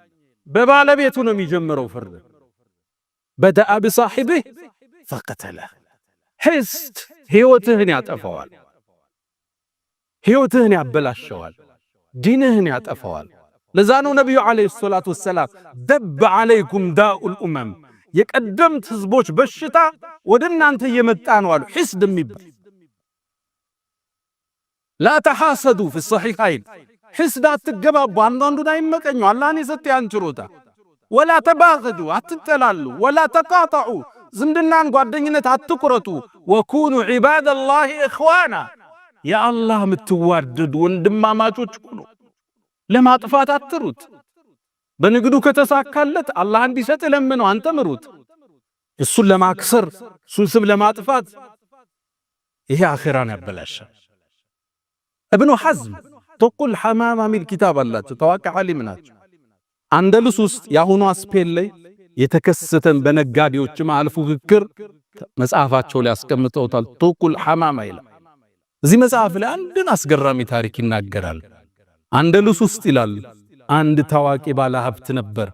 በባለቤቱ ነው የሚጀምረው ፍርድ። በደአ ቢሳሂቢሂ ፈቀተለ። ሒስድ ሕይወትህን ያጠፋዋል፣ ሕይወትህን ያበላሸዋል፣ ዲንህን ያጠፋዋል። ለዛ ነው ነቢዩ ዓለይሂ ሰላቱ ወሰላም ደብ ዓለይኩም ዳኡል ኡመም፣ የቀደምት ህዝቦች በሽታ ወደ እናንተ እየመጣ ነው አሉ። ሒስድ የሚባል ላ ተሐሰዱ ፊ ሰሒሐይን፣ ሒስድ አትገባቡ፣ አንዳንዱን አይመቀኙ፣ አላህን የሰጠ ያን ችሮታ። ወላ ተባገዱ፣ አትጠላሉ። ወላ ተቃጠዑ፣ ዝምድናን ጓደኝነት አትቁረጡ። ወኩኑ ዒባደላሂ ኢኽዋና፣ የአላህ የምትዋደዱ ወንድማማቾች ሁኑ። ለማጥፋት አትሩት። በንግዱ ከተሳካለት አላህ እንዲሰጥ ለምነው፣ አንተ ምሩት። እሱን ለማክሰር እሱን ስም ለማጥፋት ይሄ አኺራን ያበላሻል። ኢብኑ ሐዝም ቱቁል ሐማማ ሚል ኪታብ አላቸው። ታዋቂ ዓሊም ናቸው። አንደሉስ ውስጥ ያሁኑ ስፔን ላይ የተከሰተን በነጋዴዎች መሃል ፉክክር መጽሐፋቸው ላይ አስቀምጠውታል። ቱቁል ሐማማ ይላል። እዚህ መጽሐፍ ላይ አንድን አስገራሚ ታሪክ ይናገራል። አንደሉስ ውስጥ ይላል አንድ ታዋቂ ባለ ሀብት ነበር።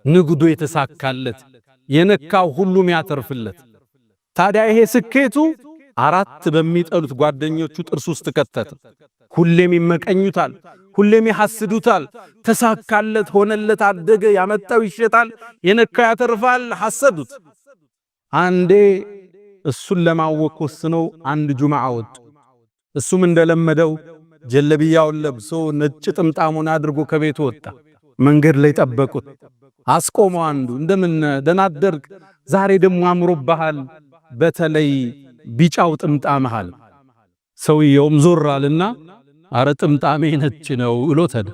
ንግዱ የተሳካለት፣ የነካው ሁሉም ያተርፍለት። ታዲያ ይሄ ስኬቱ 4 በሚጠሉት ጓደኞቹ ጥርስ ውስጥ ከተተ። ሁሌም ይመቀኙታል፣ ሁሌም ይሐስዱታል። ተሳካለት፣ ሆነለት፣ አደገ፣ ያመጣው ይሸጣል፣ የነካው ያተርፋል። ሐሰዱት። አንዴ እሱን ለማወቅ ወስነው አንድ ጁምዓ ወጡ። እሱም እንደለመደው ጀለቢያውን ለብሶ ነጭ ጥምጣሙን አድርጎ ከቤቱ ወጣ። መንገድ ላይ ጠበቁት። አስቆመው። አንዱ እንደምን ደህና አደርክ? ዛሬ ደግሞ አምሮብሃል በተለይ ቢጫው ጥምጣምሃል። ሰውየውም ዞር አለና አረ ጥምጣሜ ነጭ ነው ብሎታል።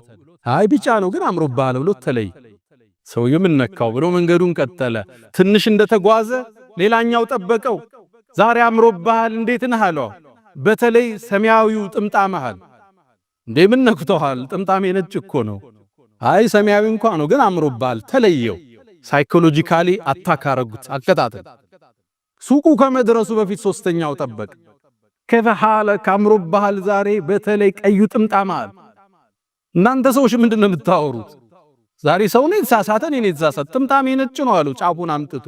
አይ ቢጫ ነው ግን አምሮብሃል ብሎት ተለይ። ሰውየው ምን ነካው ብሎ መንገዱን ቀጠለ። ትንሽ እንደተጓዘ ሌላኛው ጠበቀው። ዛሬ አምሮብሃል እንዴት ነህ አለው። በተለይ ሰማያዊው ጥምጣምሃል። እንዴ ምን ነክቶሃል? ጥምጣሜ ነጭ እኮ ነው። አይ ሰማያዊ እንኳን ነው ግን አምሮብሃል ተለየው። ሳይኮሎጂካሊ አታክ አረጉት። አከታተል። ሱቁ ከመድረሱ በፊት ሶስተኛው ጠበቅ። ከፈሃለ አምሮብሃል ዛሬ በተለይ ቀዩ ጥምጣምሃል። እናንተ ሰዎች ምንድነው የምታወሩት? ዛሬ ሰው ነው የተሳሳተ ነው የተሳሳተ። ጥምጣሜ ነጭ ነው አሉ ጫፉን አምጥቶ።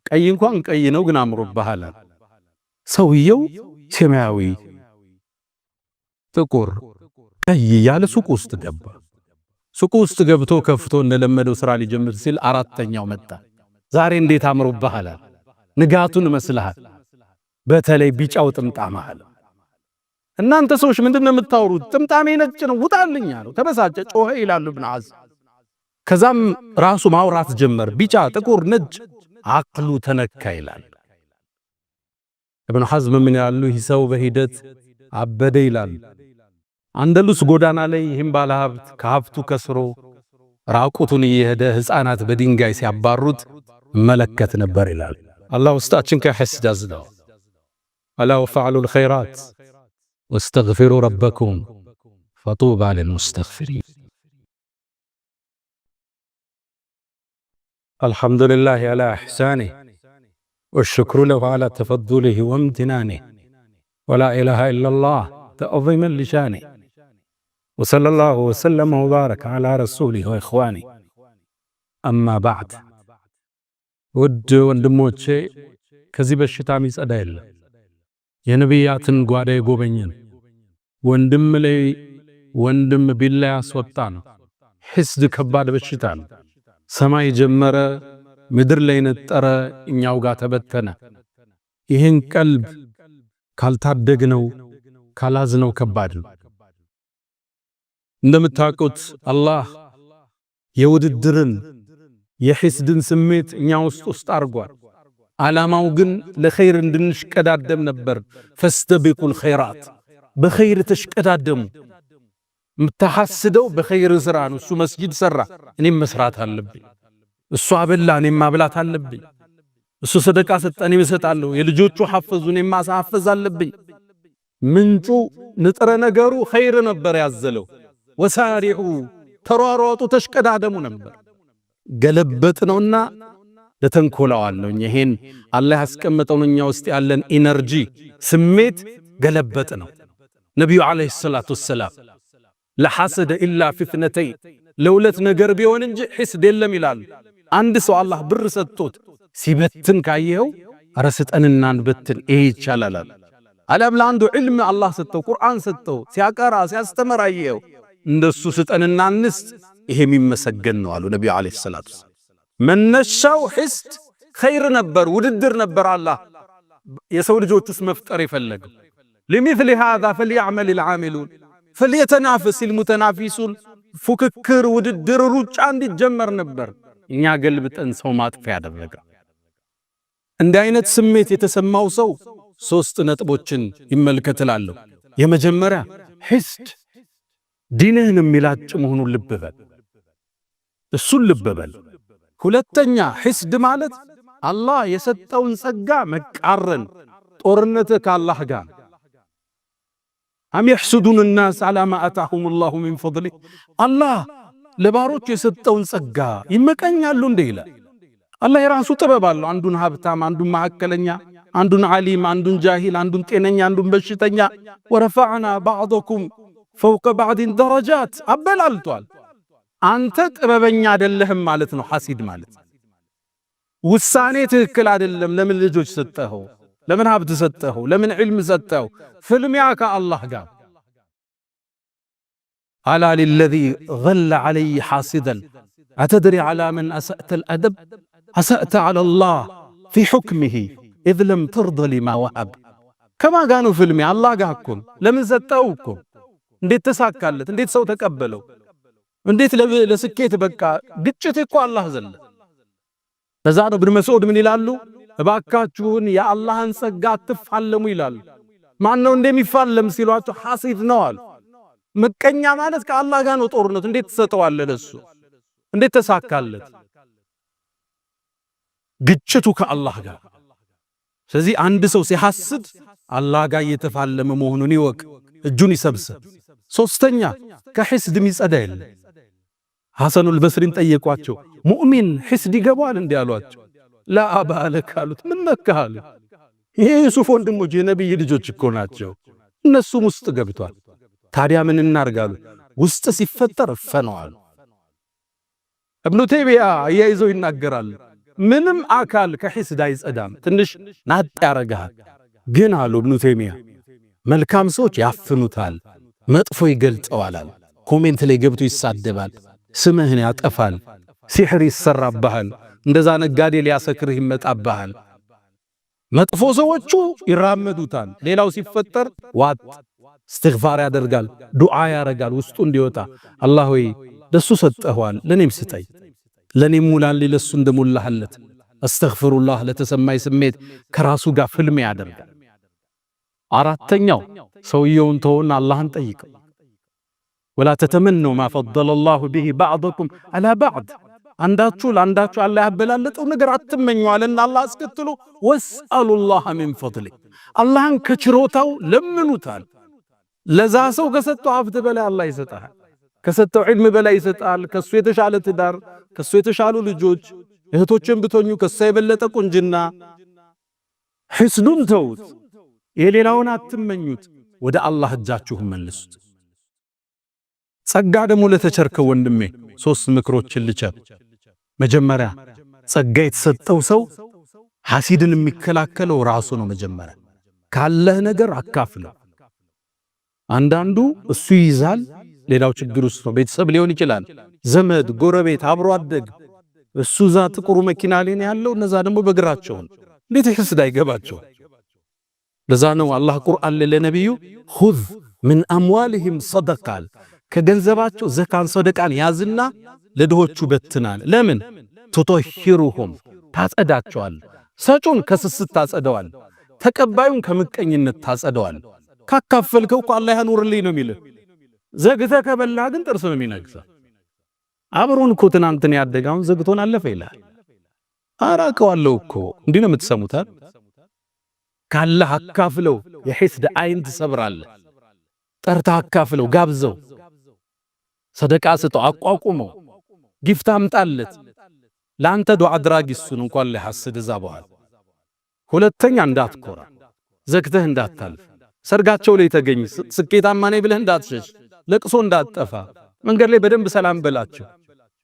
ቀይ እንኳን ቀይ ነው ግን አምሮብሃል። ሰውየው ሰማያዊ፣ ጥቁር፣ ቀይ ያለ ሱቅ ውስጥ ገባ። ሱቅ ውስጥ ገብቶ ከፍቶ እንደለመደው ስራ ሊጀምር ሲል አራተኛው መጣ። ዛሬ እንዴት አምሮብሃል፣ ንጋቱን መስልሃል፣ በተለይ ቢጫው ጥምጣምሃል። እናንተ ሰዎች ምንድነው የምታወሩት? ጥምጣሜ ነጭ ነው ውጣልኝ አለው። ተበሳጨ፣ ጮኸ ይላሉ ኢብኑ ዐዝም። ከዛም ራሱ ማውራት ጀመር። ቢጫ፣ ጥቁር፣ ነጭ አቅሉ ተነካ ይላል ኢብኑ ሐዝም። ምን ያሉ ይህ ሰው በሂደት አበደ ይላል። አንደሉስ ጎዳና ላይ ይህም ባለሀብት ከሀብቱ ከስሮ ራቁቱን እየሄደ ሕፃናት በድንጋይ ሲያባሩት መለከት ነበር ይላል። አላህ ውስጣችን ከሕስድ ያዝለው። አላ ወፈዕሉል ኸይራት ወስተግፊሩ ረበኩም ፈጡባ ሊልሙስተግፊሪን። አልሐምዱሊላህ ዐላ ኢሕሳኒህ ወሽክሩ ለሁ ዐላ ተፈዱሊህ ወምትናኒህ ወላ ኢላሃ ኢለላህ ተዕዚመን ሊሻኒህ ወሰለላሁ ወሰለመ ወባረከ ዐላ ረሱሊህ ወኢኽዋኒህ አማ ባዕድ። ውድ ወንድሞቼ ከዚህ በሽታ የሚጸዳ የለም። የነቢያትን ጓዳ የጎበኘን ወንድም ላይ ወንድም ቢላ ያስወጣ ነው። ሕስድ ከባድ በሽታ ነው። ሰማይ ጀመረ፣ ምድር ላይ ነጠረ፣ እኛው ጋር ተበተነ። ይህን ቀልብ ካልታደግነው ካላዝነው ከባድ ነው። እንደምታውቁት አላህ የውድድርን የሕስድን ስሜት እኛ ውስጥ አርጓል። ዓላማው ግን ለኸይር እንድንሽቀዳደም ነበር። ፈስተቢቁል ኸይራት፣ በኸይር ተሽቀዳደሙ። ምታሐስደው በኸይር ስራ ነው። እሱ መስጂድ ሰራ፣ እኔም መስራት አለብኝ። እሱ አበላ፣ እኔም ማብላት አለብኝ። እሱ ሰደቃ ሰጠ፣ እኔም እሰጣለሁ። የልጆቹ ሐፈዙ፣ እኔም ማሳሐፈዝ አለብኝ። ምንጩ ንጥረ ነገሩ ኸይር ነበር ያዘለው። ወሳሪዑ ተሯሯጡ፣ ተሽቀዳደሙ ነበር። ገለበጥ ነውና ለተንኮላዋለሁ። ይሄን አላህ ያስቀመጠውን እኛ ውስጥ ያለን ኢነርጂ ስሜት ገለበጥ ነው። ነቢዩ ዓለይሂ ሰላቱ ወሰላም ለሐሰደ ኢላ ፊትነተይ ለሁለት ነገር ቢሆን እንጂ ሕስድ የለም ይላሉ። አንድ ሰው አላህ ብር ሰጥቶት ሲበትን ካየኸው አረ ስጠንና እንበትን፣ ይሄ ይቻላል። አለም ለአንዱ ዕልም አላህ ሰጠው፣ ቁርአን ሰጠው፣ ሲያቀራ ሲያስተምር አየኸው፣ እንደሱ ስጠንና እንስጥ፣ ይሄ የሚመሰገን ነው አሉ ነቢዩ ዓለይሂ ሰላቱ ወሰላም። መነሻው ሕስድ ኸይር ነበር፣ ውድድር ነበር። አላህ የሰው ልጆች ውስጥ መፍጠር የፈለገው ለሚስሊ ሃዛ ፈልየዕመል ልዓሚሉን ፈልየተናፈስ ልሙተናፊሱን፣ ፉክክር፣ ውድድር፣ ሩጫ እንዲጀመር ነበር። እኛ ገልብጠን ሰው ማጥፊያ ያደረገ። እንዲህ አይነት ስሜት የተሰማው ሰው ሶስት ነጥቦችን ይመልከትላለሁ። የመጀመሪያ ሕስድ ዲንህን የሚላጭ መሆኑን ልብ በል፣ እሱን ልብ በል። ሁለተኛ ሕስድ ማለት አላህ የሰጠውን ጸጋ መቃረን፣ ጦርነት ከአላህ ጋር። አም የሕሱዱን ናስ ዐላ ማ አታሁም ላሁ ሚን ፈድሊህ፣ አላህ ለባሮቹ የሰጠውን ጸጋ ይመቀኛሉ እንደ ይላል። አላህ የራሱ ጥበብ አለው። አንዱን ሀብታም፣ አንዱን መካከለኛ፣ አንዱን ዓሊም፣ አንዱን ጃሂል፣ አንዱን ጤነኛ፣ አንዱን በሽተኛ። ወረፈዕና ባዕደኩም ፈውቀ ባዕድን ደረጃት አበላልቷል። አንተ ጥበበኛ አይደለህም ማለት ነው። ሐሲድ ማለት ውሳኔ ትክክል አይደለም። ለምን ልጆች ሰጠኸው? ለምን ሀብት ሰጠኸው? ለምን ዕልም ሰጠኸው? ፍልሚያ ከአላህ ጋር። አላ ሊለዚ ገለ ዐለይ ሐሲደን አተድሪ ዐላ መን አሰእተ ልአደብ አሰእተ ዐላ ላህ ፊ ሑክሚሂ ኢዝ ለም ተርደ ሊማ ወሀብ። ከማን ጋር ነው ፍልሚያ? አላህ ጋር እኮ። ለምን ሰጠኸው እኮ። እንዴት ተሳካለት? እንዴት ሰው ተቀበለው? እንዴት ለስኬት በቃ? ግጭት እኮ አላህ ዘለ ለዛ ነው ኢብኑ መስዑድ ምን ይላሉ? እባካችሁን የአላህን ጸጋ አትፋለሙ ይላሉ። ማን ነው እንደሚፋለም ሲሏቸው ሐሲድ ነው አሉ። ምቀኛ ማለት ከአላህ ጋር ነው ጦርነቱ። እንዴት ተሰጠዋለህ? ለሱ እንዴት ተሳካለት? ግጭቱ ከአላህ ጋር። ስለዚህ አንድ ሰው ሲሐስድ አላህ ጋር እየተፋለመ መሆኑን ይወቅ፣ እጁን ይሰብስብ። ሶስተኛ ከሕስድ የሚጸዳ የለም። ሐሰኑል በስሪን ጠየቋቸው፣ ሙእሚን ሕስድ ይገባዋል እንዲህ አሏቸው። ላ አባለክ አሉት። ምን ነካህ? ይሄ ዩሱፍ ወንድሞች የነቢይ ልጆች እኮ ናቸው፣ እነሱም ውስጥ ገብቷል። ታዲያ ምን እናርጋሉ? ውስጥ ሲፈጠር ፈነዋል። እብኑ ተይሚያ አያይዘው ይናገራል፣ ምንም አካል ከሕስድ አይጸዳም፣ ትንሽ ናጥ ያረጋል። ግን አሉ እብኑ ተይሚያ መልካም ሰዎች ያፍኑታል፣ መጥፎ ይገልጠዋል። ኮሜንት ላይ ገብቶ ይሳደባል፣ ስምህን ያጠፋል፣ ሲሕር ይሰራብሃል፣ እንደዛ ነጋዴ ሊያሰክርህ ይመጣብሃል። መጥፎ ሰዎቹ ይራመዱታል። ሌላው ሲፈጠር ዋጥ እስትግፋር ያደርጋል፣ ዱዓ ያረጋል ውስጡ እንዲወጣ። አላህ ሆይ ለሱ ሰጠኸዋል፣ ለኔም ስጠኝ፣ ለኔም ሙላልኝ ለሱ እንደሞላህለት። አስተግፍሩላህ ለተሰማይ ስሜት ከራሱ ጋር ፍልም ያደርጋል። አራተኛው ሰውየውን ተውና አላህን ጠይቀው። ወላ ተተመኑ ማ ፈደለላሁ ቢሂ ባዕደኩም አላ ባዕድ፣ አንዳችሁ ለአንዳችሁ አላህ ያበላለጠው ነገር አትመኙ አለና አላህ አስከትሎ ወስአሉላህ ሚን ፈድሊ፣ አላህን ከችሮታው ለምኑታል። ለዛ ሰው ከሰጠው ሀብት በላይ አላህ ይሰጣል፣ ከሰጠው ዒልም በላይ ይሰጣል። ከሱ የተሻለ ትዳር፣ ከሱ የተሻሉ ልጆች፣ እህቶችን ብትሆኑ ከሱ የበለጠ ቁንጅና። ሕስዱን ተውት፣ የሌላውን አትመኙት፣ ወደ አላህ እጃችሁን መልሱት። ጸጋ ደግሞ ለተቸርከው ወንድሜ ሶስት ምክሮችን ልቸር። መጀመሪያ ጸጋ የተሰጠው ሰው ሐሲድን የሚከላከለው ራሱ ነው። መጀመሪያ ካለህ ነገር አካፍለው። አንዳንዱ እሱ ይይዛል፣ ሌላው ችግር ውስጥ ነው። ቤተሰብ ሊሆን ይችላል፣ ዘመድ፣ ጎረቤት፣ አብሮ አደግ። እሱ ዛ ጥቁሩ መኪና ላይ ነው ያለው፣ እነዛ ደግሞ በእግራቸው እንዴት ሕስድ አይገባቸው? ለዛ ነው አላህ ቁርአን ለነብዩ ኹዝ ምን አምዋልህም ሰደቃል፣ ከገንዘባቸው ዘካን ሰደቃን ያዝና ለድሆቹ በትናል። ለምን? ትጦሂሩሁም ታጸዳቸዋል። ሰጩን ከስስት ታጸደዋል፣ ተቀባዩን ከምቀኝነት ታጸደዋል። ካካፈልከው እኮ አላህ ያኑርልኝ ነው የሚልህ። ዘግተ ከበላ ግን ጥርስ ነው የሚነግሳ። አብሮን እኮ ትናንትን ያደጋውን ዘግቶን አለፈ ይላል። አራቀዋለሁ እኮ እንዲህ ነው የምትሰሙት። ካላህ አካፍለው፣ የሕስድ አይን ትሰብራለህ። ጠርታ አካፍለው፣ ጋብዘው፣ ሰደቃ ስጠው፣ አቋቁመው፣ ጊፍት አምጣለት። ለአንተ ዱዓ አድራጊ እሱን እንኳን ሊሐስድ እዛ በኋላ። ሁለተኛ እንዳትኮራ፣ ዘግተህ እንዳታልፍ። ሰርጋቸው ላይ ተገኝ፣ ስኬታማ ነኝ ብለህ እንዳትሸሽ፣ ለቅሶ እንዳትጠፋ። መንገድ ላይ በደንብ ሰላም በላቸው።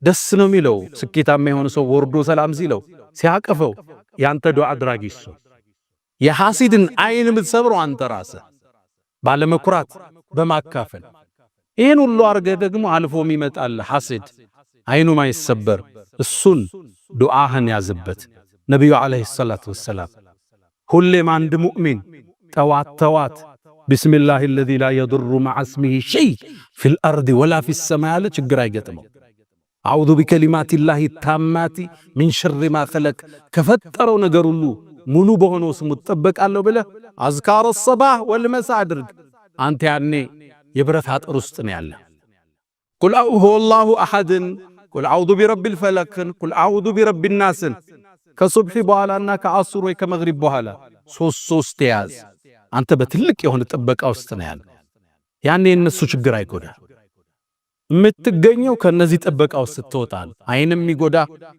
ደስ ነው የሚለው ስኬታማ የሆነ ሰው ወርዶ ሰላም ሲለው ሲያቀፈው፣ ያንተ ዱዓ አድራጊ እሱ። የሐሲድን አይን የምትሰብረው አንተ ራስህ ባለመኩራት በማካፈል። ይህን ሁሉ አርገህ ደግሞ አልፎም ይመጣል ሐሲድ አይኑ ማይሰበር። እሱን ዱዓህን ያዝበት። ነቢዩ ዓለይሂ ሰላቱ ወሰላም ሁሌም አንድ ሙእሚን ጠዋት ተዋት ቢስሚላሂ አለዚ ላ የዱሩ መዐ እስሚሂ ሸይ ፊል አርድ ወላ ፊስ ሰማይ ያለ ችግር አይገጥመው። አዑዙ ቢከሊማቲላሂ ታማቲ ሚን ሸሪ ማ ኸለቅ፣ ከፈጠረው ነገር ሁሉ ሙሉ በሆነው ስሙ እጠበቃለሁ ብለህ አዝካረ ሰባህ ወልመሳ አድርግ። አንተ ያኔ የብረት አጥር ውስጥ ነው ያለ። ቁል ሁወላሁ አሐድን፣ ቁል አዑዙ ቢረቢል ፈለቅን፣ ቁል አዑዙ ቢረቢን ናስን ከሱብሒ በኋላና ከአሱር ወይ ከመግሪብ በኋላ ሶስት ያዝ። አንተ በትልቅ የሆነ ጥበቃ ውስጥ ነው ያለ። ያኔ እነሱ ችግር አይጎዳ። የምትገኘው ከነዚህ ጥበቃ ውስጥ ስትወጣል። አይንም ይጎዳ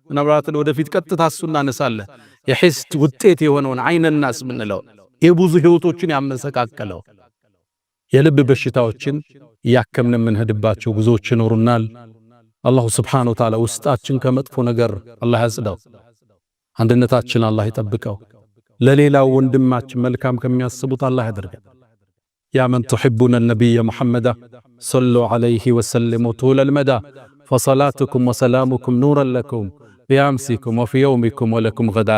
ምናልባት ወደፊት ቀጥታ እሱ እናነሳለን። የሕስድ ውጤት የሆነውን አይነናስ ምንለው የብዙ ህይወቶችን ያመሰቃቀለው የልብ በሽታዎችን ያከምን የምንሄድባቸው ጉዞዎች ይኖሩናል። አላሁ ስብሓነሁ ወተዓላ ውስጣችን ከመጥፎ ነገር አላህ ያጽዳው። አንድነታችን አላህ ይጠብቀው። ለሌላው ወንድማችን መልካም ከሚያስቡት አላህ ያደርገን። ያ መን ትሕቡነ ነቢየ ሙሐመዳ ሰሉ ዐለይሂ ወሰሊሙ ጡለል መዳ ፈሰላቱኩም ወሰላሙኩም ኑረን ለኩም ቢአምሲኩም ወፊ የውሚኩም ወለኩም ገዳ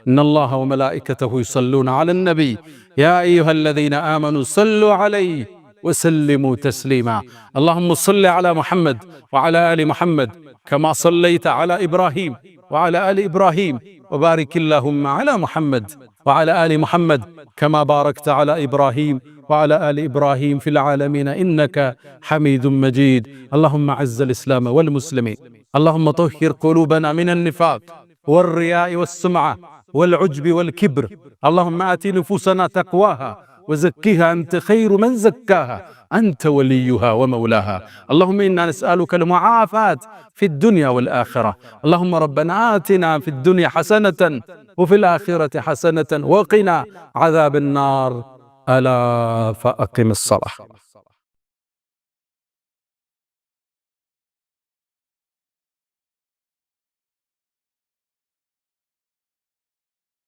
ኢነላሃ ወመላኢከተሁ ዩሰሉነ ዐለን ነቢይ ያ አዩሀ አለዚነ አመኑ ሰሉ ዐለይሂ وسلموا تسليما. اللهم صل على محمد وعلى آل محمد كما صليت على إبراهيم وعلى آل إبراهيم، وبارك اللهم على محمد وعلى آل محمد كما باركت على إبراهيم وعلى آل إبراهيم في العالمين إنك حميد مجيد. اللهم عز الإسلام والمسلمين، اللهم طهر قلوبنا من النفاق والرياء والسمعة والعجب والكبر. اللهم آت نفوسنا تقواها وزكها أنت خير من زكاها، أنت وليها ومولاها. اللهم إنا نسألك المعافاة في الدنيا والآخرة. اللهم ربنا آتنا في الدنيا حسنة وفي الآخرة حسنة وقنا عذاب النار. ألا فأقم الصلاة.